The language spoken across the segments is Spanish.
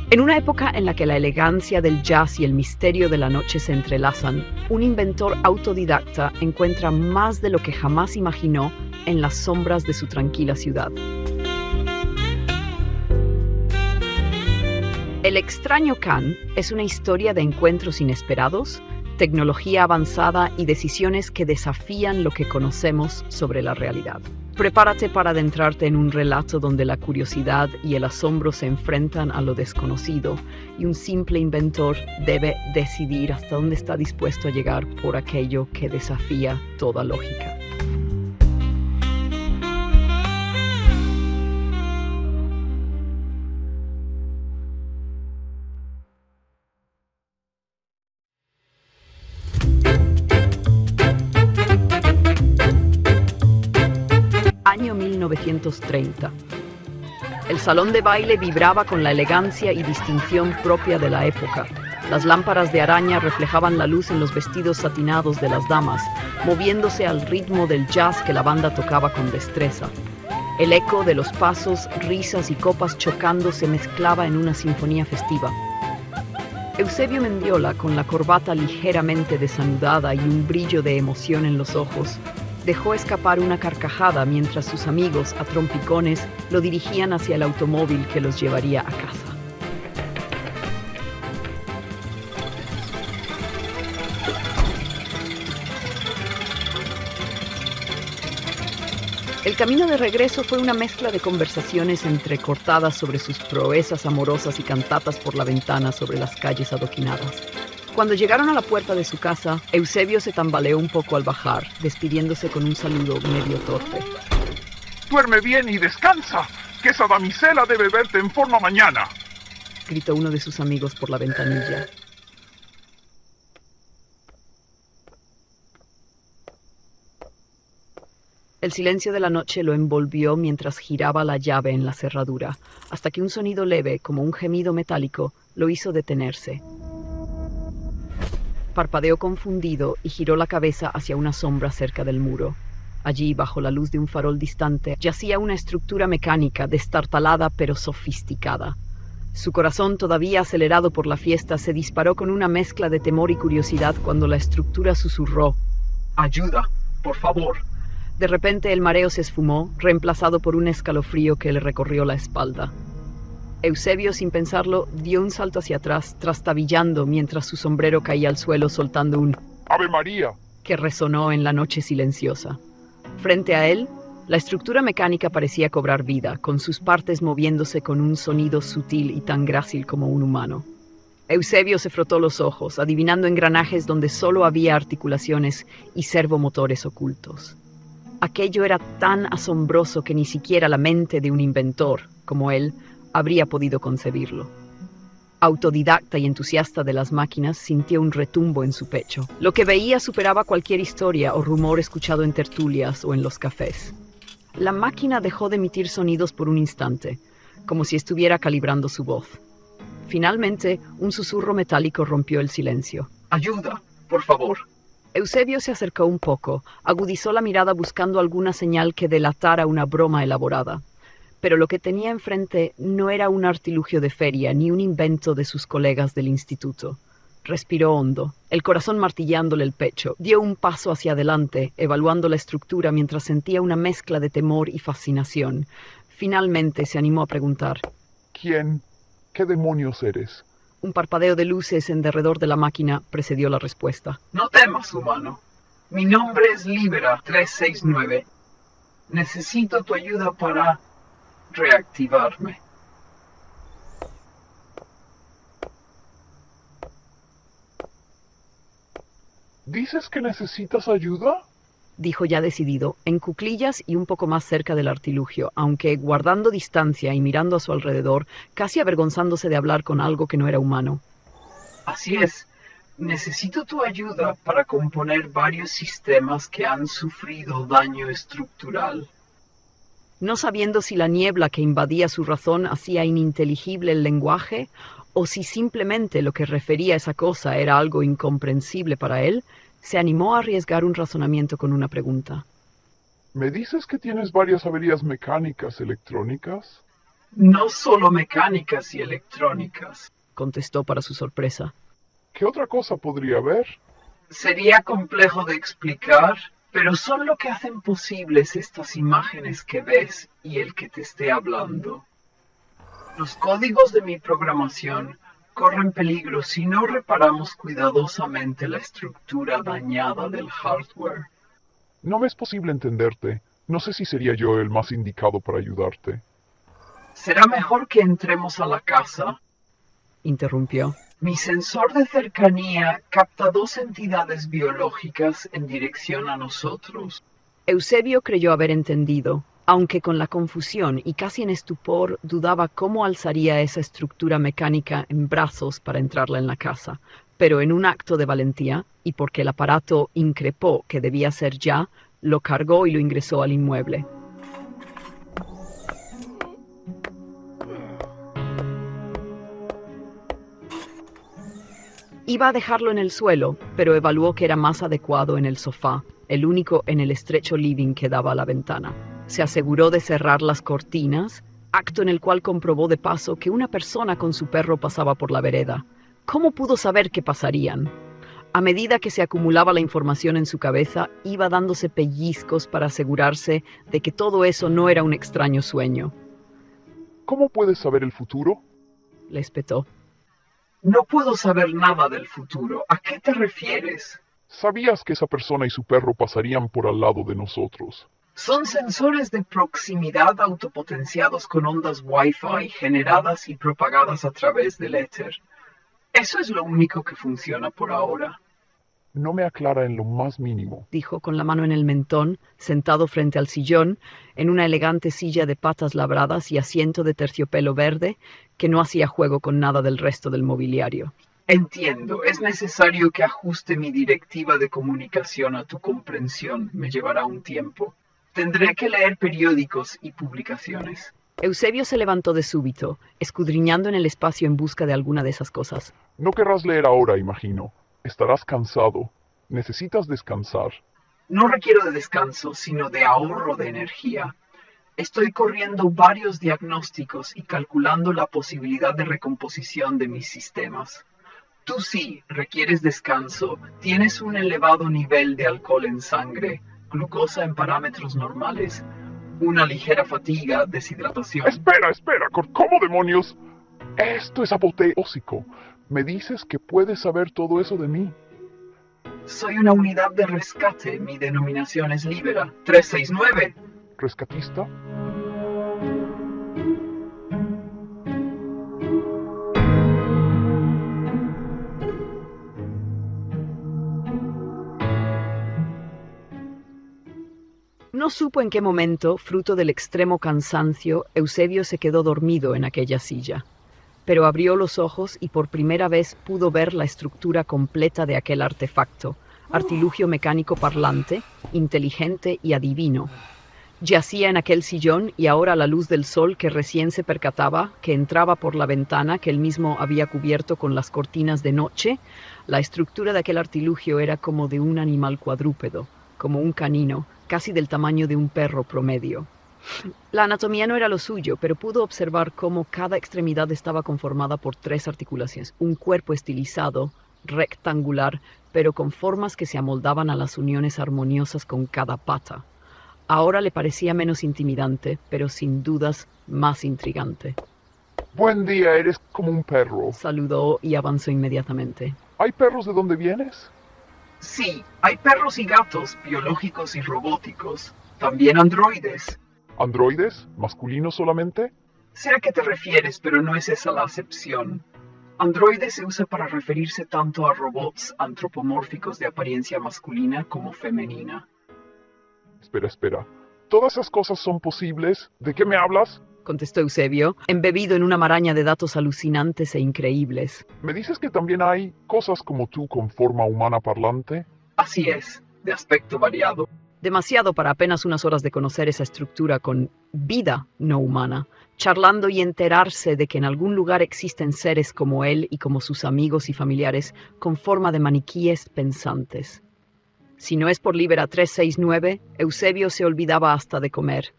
En una época en la que la elegancia del jazz y el misterio de la noche se entrelazan, un inventor autodidacta encuentra más de lo que jamás imaginó en las sombras de su tranquila ciudad. El extraño Can es una historia de encuentros inesperados, tecnología avanzada y decisiones que desafían lo que conocemos sobre la realidad. Prepárate para adentrarte en un relato donde la curiosidad y el asombro se enfrentan a lo desconocido y un simple inventor debe decidir hasta dónde está dispuesto a llegar por aquello que desafía toda lógica. Año 1930. El salón de baile vibraba con la elegancia y distinción propia de la época. Las lámparas de araña reflejaban la luz en los vestidos satinados de las damas, moviéndose al ritmo del jazz que la banda tocaba con destreza. El eco de los pasos, risas y copas chocando se mezclaba en una sinfonía festiva. Eusebio Mendiola, con la corbata ligeramente desanudada y un brillo de emoción en los ojos, dejó escapar una carcajada mientras sus amigos, a trompicones, lo dirigían hacia el automóvil que los llevaría a casa. El camino de regreso fue una mezcla de conversaciones entrecortadas sobre sus proezas amorosas y cantatas por la ventana sobre las calles adoquinadas. Cuando llegaron a la puerta de su casa, Eusebio se tambaleó un poco al bajar, despidiéndose con un saludo medio torpe. Duerme bien y descansa, que esa damisela debe verte en forma mañana, gritó uno de sus amigos por la ventanilla. El silencio de la noche lo envolvió mientras giraba la llave en la cerradura, hasta que un sonido leve, como un gemido metálico, lo hizo detenerse. Parpadeó confundido y giró la cabeza hacia una sombra cerca del muro. Allí, bajo la luz de un farol distante, yacía una estructura mecánica destartalada pero sofisticada. Su corazón, todavía acelerado por la fiesta, se disparó con una mezcla de temor y curiosidad cuando la estructura susurró: «Ayuda, por favor». De repente el mareo se esfumó, reemplazado por un escalofrío que le recorrió la espalda. Eusebio, sin pensarlo, dio un salto hacia atrás, trastabillando mientras su sombrero caía al suelo soltando un «¡Ave María!» que resonó en la noche silenciosa. Frente a él, la estructura mecánica parecía cobrar vida, con sus partes moviéndose con un sonido sutil y tan grácil como un humano. Eusebio se frotó los ojos, adivinando engranajes donde solo había articulaciones y servomotores ocultos. Aquello era tan asombroso que ni siquiera la mente de un inventor, como él, habría podido concebirlo. Autodidacta y entusiasta de las máquinas, sintió un retumbo en su pecho. Lo que veía superaba cualquier historia o rumor escuchado en tertulias o en los cafés. La máquina dejó de emitir sonidos por un instante, como si estuviera calibrando su voz. Finalmente, un susurro metálico rompió el silencio. «Ayuda, por favor». Eusebio se acercó un poco, agudizó la mirada buscando alguna señal que delatara una broma elaborada. Pero lo que tenía enfrente no era un artilugio de feria ni un invento de sus colegas del instituto. Respiró hondo, el corazón martillándole el pecho. Dio un paso hacia adelante, evaluando la estructura mientras sentía una mezcla de temor y fascinación. Finalmente se animó a preguntar: «¿Quién? ¿Qué demonios eres?» Un parpadeo de luces en derredor de la máquina precedió la respuesta. «No temas, humano. Mi nombre es Libera 369. Necesito tu ayuda para reactivarme». ¿Dices que necesitas ayuda? Dijo ya decidido, en cuclillas y un poco más cerca del artilugio, aunque guardando distancia y mirando a su alrededor, casi avergonzándose de hablar con algo que no era humano. «Así es. Necesito tu ayuda para componer varios sistemas que han sufrido daño estructural». No sabiendo si la niebla que invadía su razón hacía ininteligible el lenguaje, o si simplemente lo que refería a esa cosa era algo incomprensible para él, se animó a arriesgar un razonamiento con una pregunta. ¿Me dices que tienes varias averías mecánicas electrónicas? No solo mecánicas y electrónicas. contestó para su sorpresa. ¿Qué otra cosa podría haber? Sería complejo de explicar, pero son lo que hacen posibles estas imágenes que ves y el que te esté hablando. Los códigos de mi programación corren peligro si no reparamos cuidadosamente la estructura dañada del hardware. No me es posible entenderte. No sé si sería yo el más indicado para ayudarte. Será mejor que entremos a la casa. Interrumpió. Mi sensor de cercanía capta dos entidades biológicas en dirección a nosotros. Eusebio creyó haber entendido, aunque con la confusión y casi en estupor dudaba cómo alzaría esa estructura mecánica en brazos para entrarla en la casa. Pero en un acto de valentía, y porque el aparato increpó que debía ser ya, lo cargó y lo ingresó al inmueble. Iba a dejarlo en el suelo, pero evaluó que era más adecuado en el sofá, el único en el estrecho living que daba a la ventana. Se aseguró de cerrar las cortinas, acto en el cual comprobó de paso que una persona con su perro pasaba por la vereda. ¿Cómo pudo saber que pasarían? A medida que se acumulaba la información en su cabeza, iba dándose pellizcos para asegurarse de que todo eso no era un extraño sueño. ¿Cómo puedes saber el futuro? Le espetó. No puedo saber nada del futuro. ¿A qué te refieres? ¿Sabías que esa persona y su perro pasarían por al lado de nosotros? Son sensores de proximidad autopotenciados con ondas Wi-Fi generadas y propagadas a través del éter. Eso es lo único que funciona por ahora. No me aclara en lo más mínimo. Dijo con la mano en el mentón, sentado frente al sillón, en una elegante silla de patas labradas y asiento de terciopelo verde, que no hacía juego con nada del resto del mobiliario. Entiendo, es necesario que ajuste mi directiva de comunicación a tu comprensión. Me llevará un tiempo. Tendré que leer periódicos y publicaciones. Eusebio se levantó de súbito, escudriñando en el espacio en busca de alguna de esas cosas. No querrás leer ahora, imagino. Estarás cansado. Necesitas descansar. No requiero de descanso, sino de ahorro de energía. Estoy corriendo varios diagnósticos y calculando la posibilidad de recomposición de mis sistemas. Tú sí requieres descanso, tienes un elevado nivel de alcohol en sangre, glucosa en parámetros normales, una ligera fatiga, deshidratación. Espera. ¿Cómo demonios? Esto es apoteósico. ¿Me dices que puedes saber todo eso de mí? Soy una unidad de rescate, mi denominación es Libera, 369. ¿Rescatista? No supo en qué momento, fruto del extremo cansancio, Eusebio se quedó dormido en aquella silla. Pero abrió los ojos y por primera vez pudo ver la estructura completa de aquel artefacto, artilugio mecánico parlante, inteligente y adivino. Yacía en aquel sillón y ahora a la luz del sol que recién se percataba que entraba por la ventana que él mismo había cubierto con las cortinas de noche, la estructura de aquel artilugio era como de un animal cuadrúpedo, como un canino, casi del tamaño de un perro promedio. La anatomía no era lo suyo, pero pudo observar cómo cada extremidad estaba conformada por 3 articulaciones, un cuerpo estilizado, rectangular, pero con formas que se amoldaban a las uniones armoniosas con cada pata. Ahora le parecía menos intimidante, pero sin dudas más intrigante. Buen día, eres como un perro. Saludó y avanzó inmediatamente. ¿Hay perros de dónde vienes? Sí, hay perros y gatos, biológicos y robóticos. También androides. ¿Androides? ¿Masculinos solamente? Sé a qué te refieres, pero no es esa la acepción. Androide se usa para referirse tanto a robots antropomórficos de apariencia masculina como femenina. Espera. ¿Todas esas cosas son posibles? ¿De qué me hablas? Contestó Eusebio, embebido en una maraña de datos alucinantes e increíbles. ¿Me dices que también hay cosas como tú con forma humana parlante? Así es, de aspecto variado. Demasiado para apenas unas horas de conocer esa estructura con vida no humana, charlando y enterarse de que en algún lugar existen seres como él y como sus amigos y familiares con forma de maniquíes pensantes. Si no es por Libera 369, Eusebio se olvidaba hasta de comer.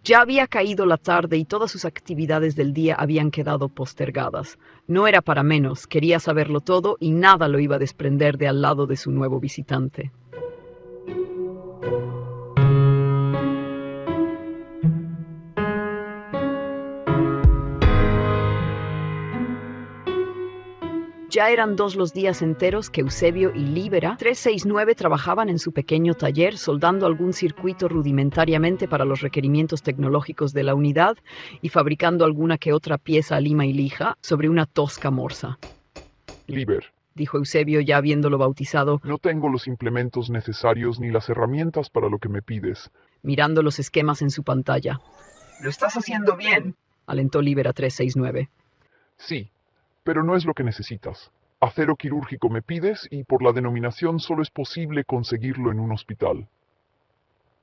Ya había caído la tarde y todas sus actividades del día habían quedado postergadas. No era para menos, quería saberlo todo y nada lo iba a desprender de al lado de su nuevo visitante. Ya eran 2 los días enteros que Eusebio y Libera 369 trabajaban en su pequeño taller soldando algún circuito rudimentariamente para los requerimientos tecnológicos de la unidad y fabricando alguna que otra pieza a lima y lija sobre una tosca morsa. Liber, Dijo Eusebio ya habiéndolo bautizado, no tengo los implementos necesarios ni las herramientas para lo que me pides. mirando los esquemas en su pantalla. Lo estás haciendo bien. Alentó Libera 369. Sí, pero no es lo que necesitas. Acero quirúrgico me pides y por la denominación solo es posible conseguirlo en un hospital.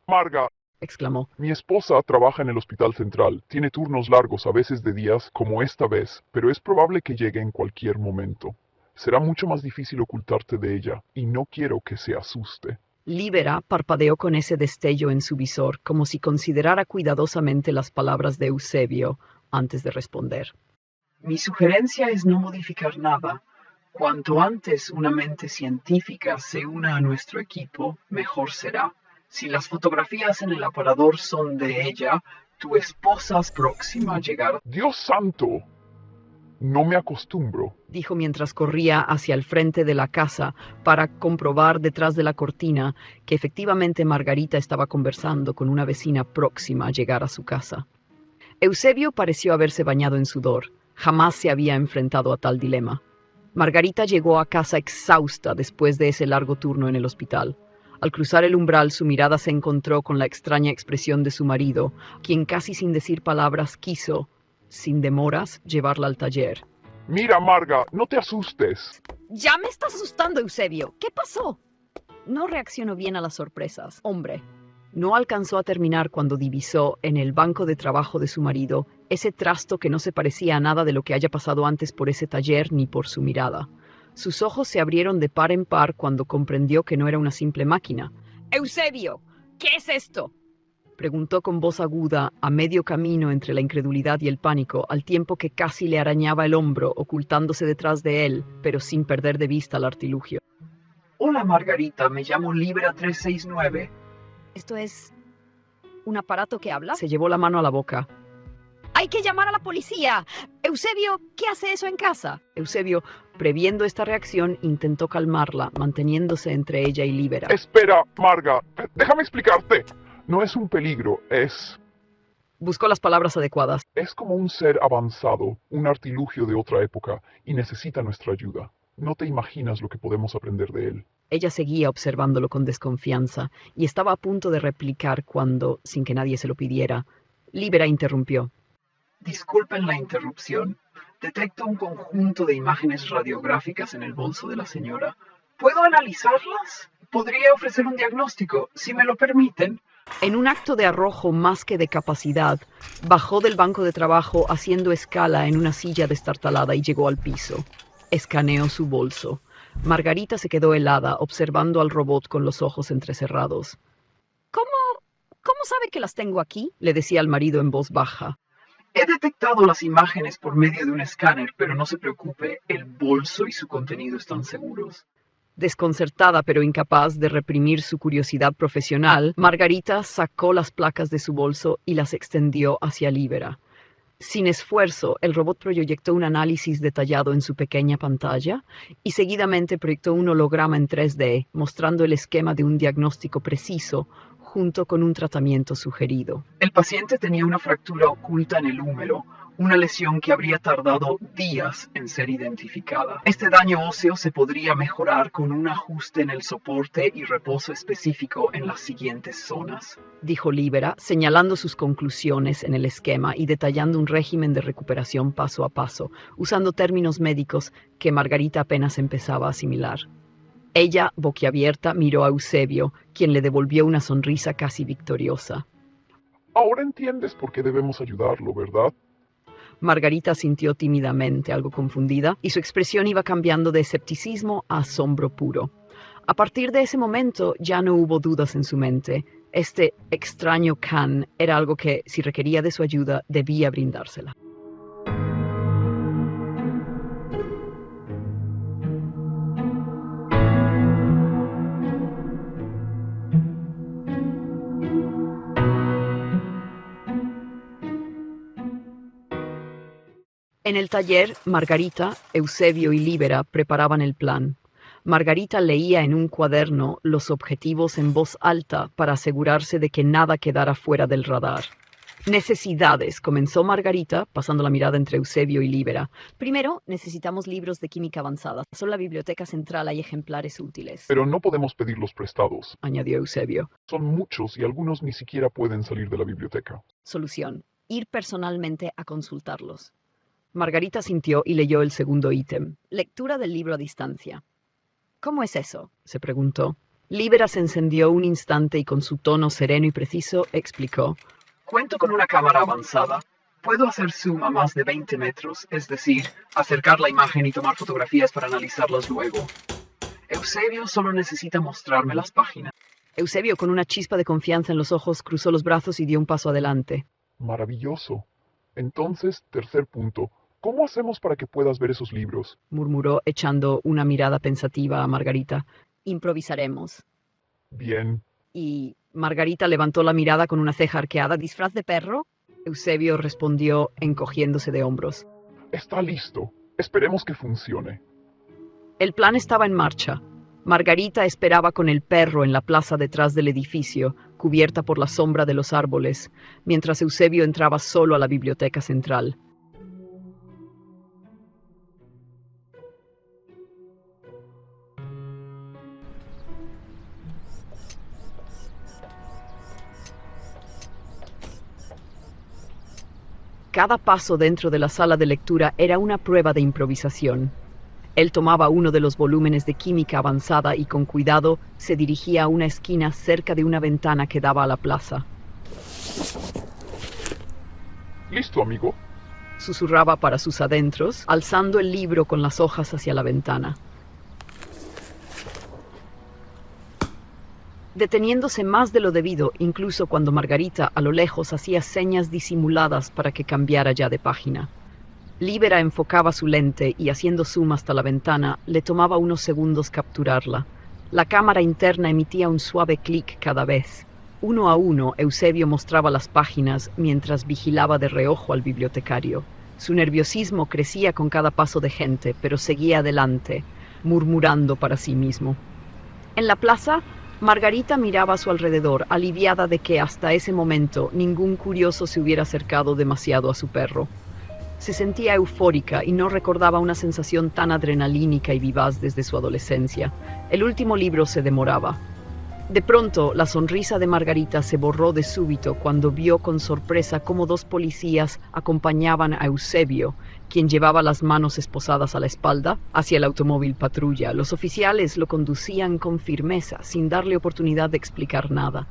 Marga, Exclamó. mi esposa trabaja en el hospital central. Tiene turnos largos, a veces de días, como esta vez, pero es probable que llegue en cualquier momento. Será mucho más difícil ocultarte de ella, y no quiero que se asuste. Libera parpadeó con ese destello en su visor, como si considerara cuidadosamente las palabras de Eusebio antes de responder. Mi sugerencia es no modificar nada. Cuanto antes una mente científica se una a nuestro equipo, mejor será. Si las fotografías en el aparador son de ella, tu esposa es próxima a llegar. ¡Dios santo! No me acostumbro. Dijo mientras corría hacia el frente de la casa para comprobar detrás de la cortina que efectivamente Margarita estaba conversando con una vecina próxima a llegar a su casa. Eusebio pareció haberse bañado en sudor. Jamás se había enfrentado a tal dilema. Margarita llegó a casa exhausta después de ese largo turno en el hospital. Al cruzar el umbral, su mirada se encontró con la extraña expresión de su marido, quien casi sin decir palabras quiso, sin demoras, llevarla al taller. Mira, Marga, no te asustes. Ya me estás asustando, Eusebio. ¿Qué pasó? No reaccionó bien a las sorpresas. Hombre, no alcanzó a terminar cuando divisó en el banco de trabajo de su marido ese trasto que no se parecía a nada de lo que haya pasado antes por ese taller ni por su mirada. Sus ojos se abrieron de par en par cuando comprendió que no era una simple máquina. «Eusebio, ¿qué es esto?», preguntó con voz aguda, a medio camino entre la incredulidad y el pánico, al tiempo que casi le arañaba el hombro, ocultándose detrás de él, pero sin perder de vista el artilugio. Hola Margarita, me llamo Libera 369. ¿Esto es un aparato que habla? Se llevó la mano a la boca. ¡Hay que llamar a la policía! Eusebio, ¿qué hace eso en casa? Eusebio, previendo esta reacción, intentó calmarla, manteniéndose entre ella y Libera. Espera, Marga, déjame explicarte. No es un peligro, Buscó las palabras adecuadas. es como un ser avanzado, un artilugio de otra época, y necesita nuestra ayuda. No te imaginas lo que podemos aprender de él. Ella seguía observándolo con desconfianza y estaba a punto de replicar cuando, sin que nadie se lo pidiera, Libera interrumpió. Disculpen la interrupción. Detecto un conjunto de imágenes radiográficas en el bolso de la señora. ¿Puedo analizarlas? Podría ofrecer un diagnóstico, si me lo permiten. En un acto de arrojo más que de capacidad, bajó del banco de trabajo haciendo escala en una silla destartalada y llegó al piso. Escaneó su bolso. Margarita se quedó helada, observando al robot con los ojos entrecerrados. ¿Cómo sabe que las tengo aquí?, le decía al marido en voz baja. He detectado las imágenes por medio de un escáner, pero no se preocupe, el bolso y su contenido están seguros. Desconcertada pero incapaz de reprimir su curiosidad profesional, Margarita sacó las placas de su bolso y las extendió hacia Libera. Sin esfuerzo, el robot proyectó un análisis detallado en su pequeña pantalla y seguidamente proyectó un holograma en 3D, mostrando el esquema de un diagnóstico preciso junto con un tratamiento sugerido. El paciente tenía una fractura oculta en el húmero, una lesión que habría tardado días en ser identificada. Este daño óseo se podría mejorar con un ajuste en el soporte y reposo específico en las siguientes zonas, dijo Libera, señalando sus conclusiones en el esquema y detallando un régimen de recuperación paso a paso, usando términos médicos que Margarita apenas empezaba a asimilar. Ella, boquiabierta, miró a Eusebio, quien le devolvió una sonrisa casi victoriosa. Ahora entiendes por qué debemos ayudarlo, ¿verdad? Margarita sintió tímidamente, algo confundida, y su expresión iba cambiando de escepticismo a asombro puro. A partir de ese momento ya no hubo dudas en su mente. Este extraño Khan era algo que, si requería de su ayuda, debía brindársela. En el taller, Margarita, Eusebio y Líbera preparaban el plan. Margarita leía en un cuaderno los objetivos en voz alta para asegurarse de que nada quedara fuera del radar. Necesidades, comenzó Margarita, pasando la mirada entre Eusebio y Líbera. Primero, necesitamos libros de química avanzada. Solo en la biblioteca central hay ejemplares útiles. Pero no podemos pedirlos prestados, añadió Eusebio. Son muchos y algunos ni siquiera pueden salir de la biblioteca. Solución: ir personalmente a consultarlos. Margarita sintió y leyó el segundo ítem. Lectura del libro a distancia. ¿Cómo es eso?, se preguntó. Líbera se encendió un instante y con su tono sereno y preciso explicó. Cuento con una cámara avanzada. Puedo hacer zoom a más de 20 metros, es decir, acercar la imagen y tomar fotografías para analizarlas luego. Eusebio solo necesita mostrarme las páginas. Eusebio, con una chispa de confianza en los ojos, cruzó los brazos y dio un paso adelante. Maravilloso. Entonces, tercer punto. ¿Cómo hacemos para que puedas ver esos libros?, murmuró, echando una mirada pensativa a Margarita. Improvisaremos. Bien. Y Margarita levantó la mirada con una ceja arqueada. ¿Disfraz de perro? Eusebio respondió, encogiéndose de hombros. Está listo. Esperemos que funcione. El plan estaba en marcha. Margarita esperaba con el perro en la plaza detrás del edificio, cubierta por la sombra de los árboles, mientras Eusebio entraba solo a la biblioteca central. Cada paso dentro de la sala de lectura era una prueba de improvisación. Él tomaba uno de los volúmenes de química avanzada y con cuidado se dirigía a una esquina cerca de una ventana que daba a la plaza. ¿Listo, amigo?, susurraba para sus adentros, alzando el libro con las hojas hacia la ventana. Deteniéndose más de lo debido, incluso cuando Margarita a lo lejos hacía señas disimuladas para que cambiara ya de página. Líbera enfocaba su lente y, haciendo zoom hasta la ventana, le tomaba unos segundos capturarla. La cámara interna emitía un suave clic cada vez. Uno a uno, Eusebio mostraba las páginas mientras vigilaba de reojo al bibliotecario. Su nerviosismo crecía con cada paso de gente, pero seguía adelante, murmurando para sí mismo. En la plaza, Margarita miraba a su alrededor, aliviada de que hasta ese momento ningún curioso se hubiera acercado demasiado a su perro. Se sentía eufórica y no recordaba una sensación tan adrenalínica y vivaz desde su adolescencia. El último libro se demoraba. De pronto, la sonrisa de Margarita se borró de súbito cuando vio con sorpresa cómo dos policías acompañaban a Eusebio, quien llevaba las manos esposadas a la espalda, hacia el automóvil patrulla. Los oficiales lo conducían con firmeza, sin darle oportunidad de explicar nada.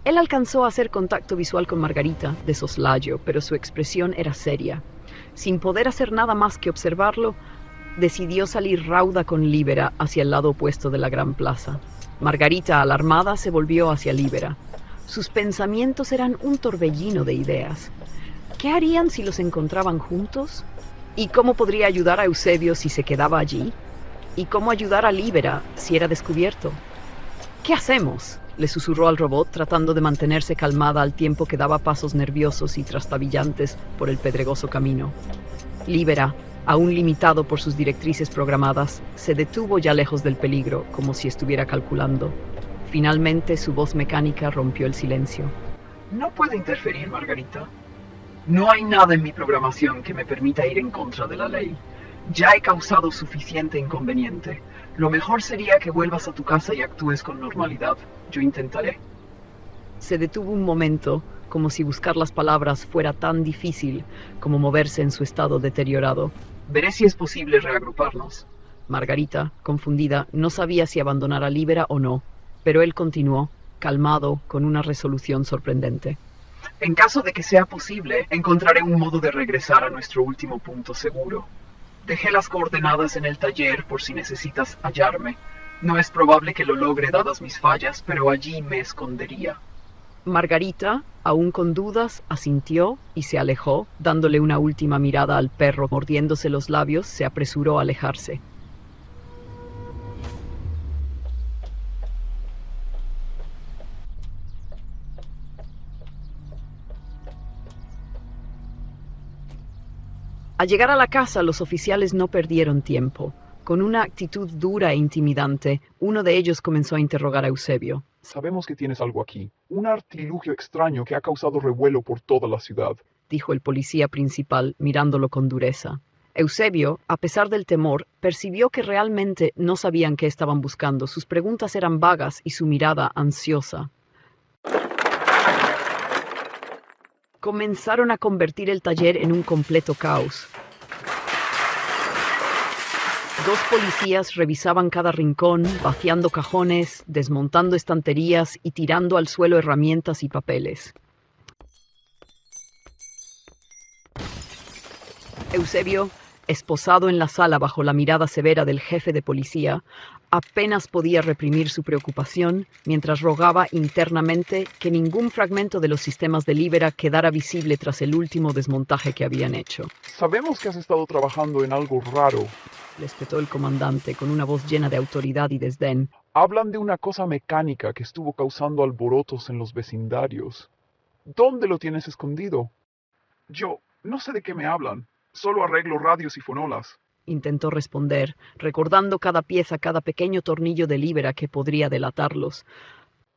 Él alcanzó a hacer contacto visual con Margarita, de soslayo, pero su expresión era seria. Sin poder hacer nada más que observarlo, decidió salir rauda con Líbera hacia el lado opuesto de la gran plaza. Margarita, alarmada, se volvió hacia Líbera. Sus pensamientos eran un torbellino de ideas. ¿Qué harían si los encontraban juntos? ¿Y cómo podría ayudar a Eusebio si se quedaba allí? ¿Y cómo ayudar a Líbera si era descubierto? ¿Qué hacemos?, le susurró al robot, tratando de mantenerse calmada al tiempo que daba pasos nerviosos y trastabillantes por el pedregoso camino. Líbera, aún limitado por sus directrices programadas, se detuvo ya lejos del peligro, como si estuviera calculando. Finalmente, su voz mecánica rompió el silencio. No puedo interferir, Margarita. No hay nada en mi programación que me permita ir en contra de la ley. Ya he causado suficiente inconveniente. Lo mejor sería que vuelvas a tu casa y actúes con normalidad. Yo intentaré. Se detuvo un momento, como si buscar las palabras fuera tan difícil como moverse en su estado deteriorado. Veré si es posible reagruparnos. Margarita, confundida, no sabía si abandonar a Líbera o no, pero él continuó, calmado, con una resolución sorprendente. En caso de que sea posible, encontraré un modo de regresar a nuestro último punto seguro. Dejé las coordenadas en el taller por si necesitas hallarme. No es probable que lo logre dadas mis fallas, pero allí me escondería. Margarita, aún con dudas, asintió y se alejó, dándole una última mirada al perro, mordiéndose los labios, se apresuró a alejarse. Al llegar a la casa, los oficiales no perdieron tiempo. Con una actitud dura e intimidante, uno de ellos comenzó a interrogar a Eusebio. Sabemos que tienes algo aquí, un artilugio extraño que ha causado revuelo por toda la ciudad, Dijo el policía principal, mirándolo con dureza. Eusebio, a pesar del temor, percibió que realmente no sabían qué estaban buscando. Sus preguntas eran vagas y su mirada ansiosa. Comenzaron a convertir el taller en un completo caos. Dos policías revisaban cada rincón, vaciando cajones, desmontando estanterías y tirando al suelo herramientas y papeles. Eusebio, esposado en la sala bajo la mirada severa del jefe de policía, apenas podía reprimir su preocupación mientras rogaba internamente que ningún fragmento de los sistemas de Libera quedara visible tras el último desmontaje que habían hecho. Sabemos que has estado trabajando en algo raro. Le espetó el comandante con una voz llena de autoridad y desdén. Hablan de una cosa mecánica que estuvo causando alborotos en los vecindarios. ¿Dónde lo tienes escondido? Yo no sé de qué me hablan. Solo arreglo radios y fonolas. Intentó responder, recordando cada pieza, cada pequeño tornillo de Libera que podría delatarlos.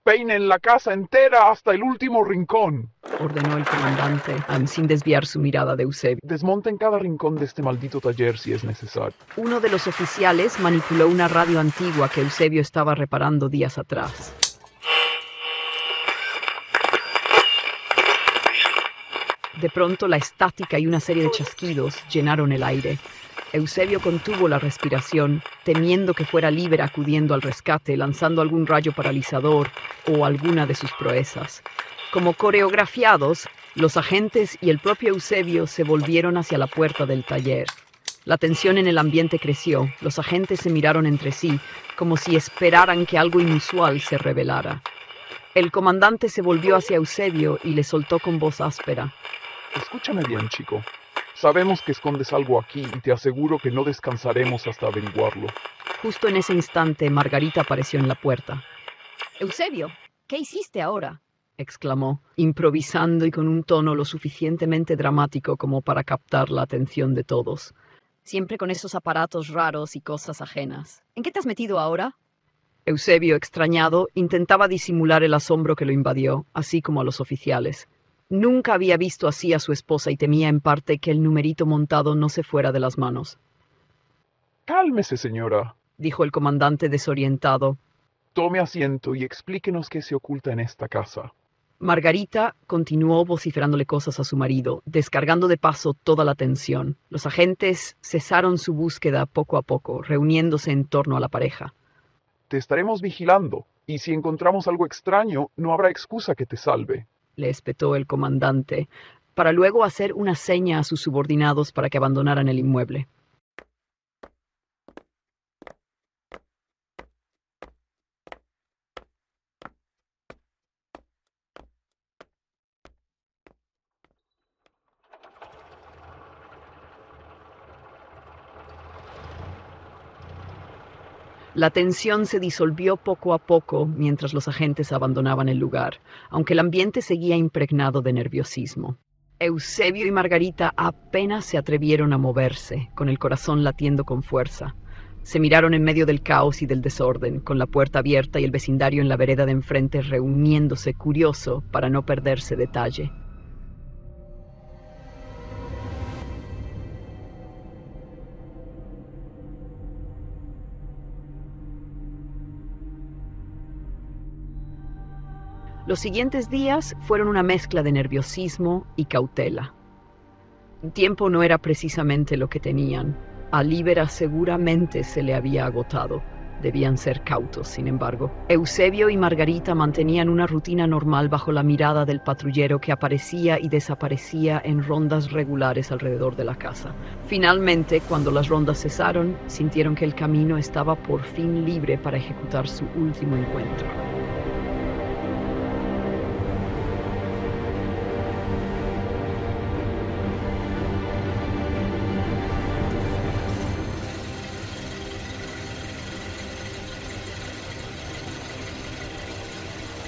Peinen la casa entera hasta el último rincón. Ordenó el comandante, sin desviar su mirada de Eusebio. Desmonten cada rincón de este maldito taller si es necesario. Uno de los oficiales manipuló una radio antigua que Eusebio estaba reparando días atrás. De pronto la estática y una serie de chasquidos llenaron el aire. Eusebio contuvo la respiración, temiendo que fuera Libera acudiendo al rescate, lanzando algún rayo paralizador o alguna de sus proezas. Como coreografiados, los agentes y el propio Eusebio se volvieron hacia la puerta del taller. La tensión en el ambiente creció. Los agentes se miraron entre sí, como si esperaran que algo inusual se revelara. El comandante se volvió hacia Eusebio y le soltó con voz áspera. Escúchame bien, chico. Sabemos que escondes algo aquí y te aseguro que no descansaremos hasta averiguarlo. Justo en ese instante, Margarita apareció en la puerta. Eusebio, ¿qué hiciste ahora? Exclamó, improvisando y con un tono lo suficientemente dramático como para captar la atención de todos. Siempre con esos aparatos raros y cosas ajenas. ¿En qué te has metido ahora? Eusebio, extrañado, intentaba disimular el asombro que lo invadió, así como a los oficiales. Nunca había visto así a su esposa y temía en parte que el numerito montado no se fuera de las manos. Cálmese, señora, Dijo el comandante desorientado. Tome asiento y explíquenos qué se oculta en esta casa. Margarita continuó vociferándole cosas a su marido, descargando de paso toda la tensión. Los agentes cesaron su búsqueda poco a poco, reuniéndose en torno a la pareja. Te estaremos vigilando, y si encontramos algo extraño, no habrá excusa que te salve. Le espetó el comandante, para luego hacer una seña a sus subordinados para que abandonaran el inmueble. La tensión se disolvió poco a poco mientras los agentes abandonaban el lugar, aunque el ambiente seguía impregnado de nerviosismo. Eusebio y Margarita apenas se atrevieron a moverse, con el corazón latiendo con fuerza. Se miraron en medio del caos y del desorden, con la puerta abierta y el vecindario en la vereda de enfrente reuniéndose curioso para no perderse detalle. Los siguientes días fueron una mezcla de nerviosismo y cautela. El tiempo no era precisamente lo que tenían. A Libera seguramente se le había agotado. Debían ser cautos, sin embargo. Eusebio y Margarita mantenían una rutina normal bajo la mirada del patrullero que aparecía y desaparecía en rondas regulares alrededor de la casa. Finalmente, cuando las rondas cesaron, sintieron que el camino estaba por fin libre para ejecutar su último encuentro.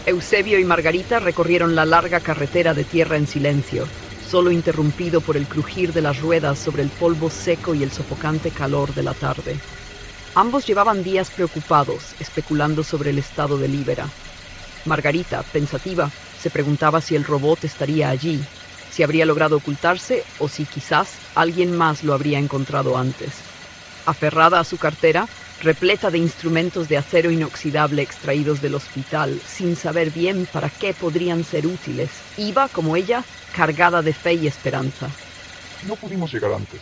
Eusebio y Margarita recorrieron la larga carretera de tierra en silencio, solo interrumpido por el crujir de las ruedas sobre el polvo seco y el sofocante calor de la tarde. Ambos llevaban días preocupados, especulando sobre el estado de Libera. Margarita, pensativa, se preguntaba si el robot estaría allí, si habría logrado ocultarse o si quizás alguien más lo habría encontrado antes. Aferrada a su cartera, repleta de instrumentos de acero inoxidable extraídos del hospital, sin saber bien para qué podrían ser útiles, iba, como ella, cargada de fe y esperanza. No pudimos llegar antes.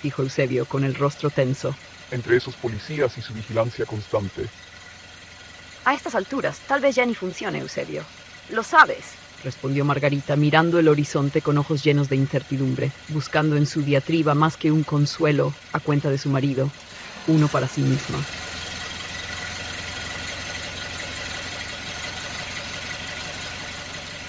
Dijo Eusebio, con el rostro tenso. Entre esos policías y su vigilancia constante. A estas alturas, tal vez ya ni funcione, Eusebio. Lo sabes. Respondió Margarita, mirando el horizonte con ojos llenos de incertidumbre, buscando en su diatriba más que un consuelo a cuenta de su marido, uno para sí misma.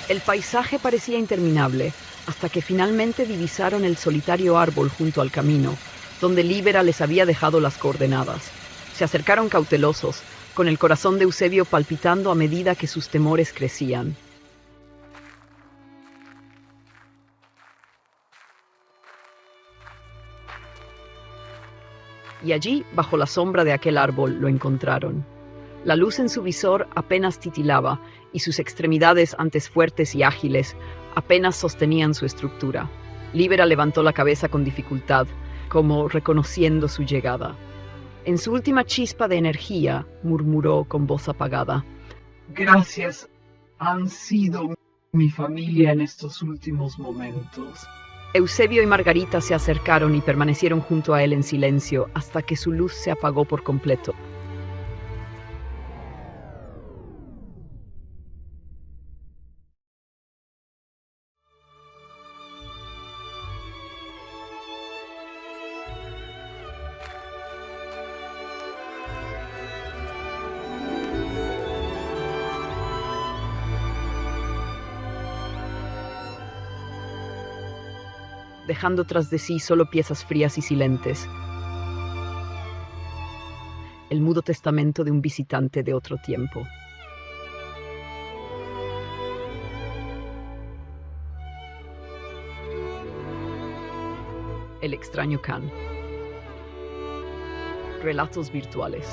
El paisaje parecía interminable, hasta que finalmente divisaron el solitario árbol junto al camino, donde Libera les había dejado las coordenadas. Se acercaron cautelosos, con el corazón de Eusebio palpitando a medida que sus temores crecían. Y allí, bajo la sombra de aquel árbol, lo encontraron. La luz en su visor apenas titilaba, y sus extremidades, antes fuertes y ágiles, apenas sostenían su estructura. Libera levantó la cabeza con dificultad, como reconociendo su llegada. En su última chispa de energía, murmuró con voz apagada: Gracias, han sido mi familia en estos últimos momentos. Eusebio y Margarita se acercaron y permanecieron junto a él en silencio hasta que su luz se apagó por completo. Dejando tras de sí solo piezas frías y silentes. El mudo testamento de un visitante de otro tiempo. El extraño Khan. Relatos virtuales.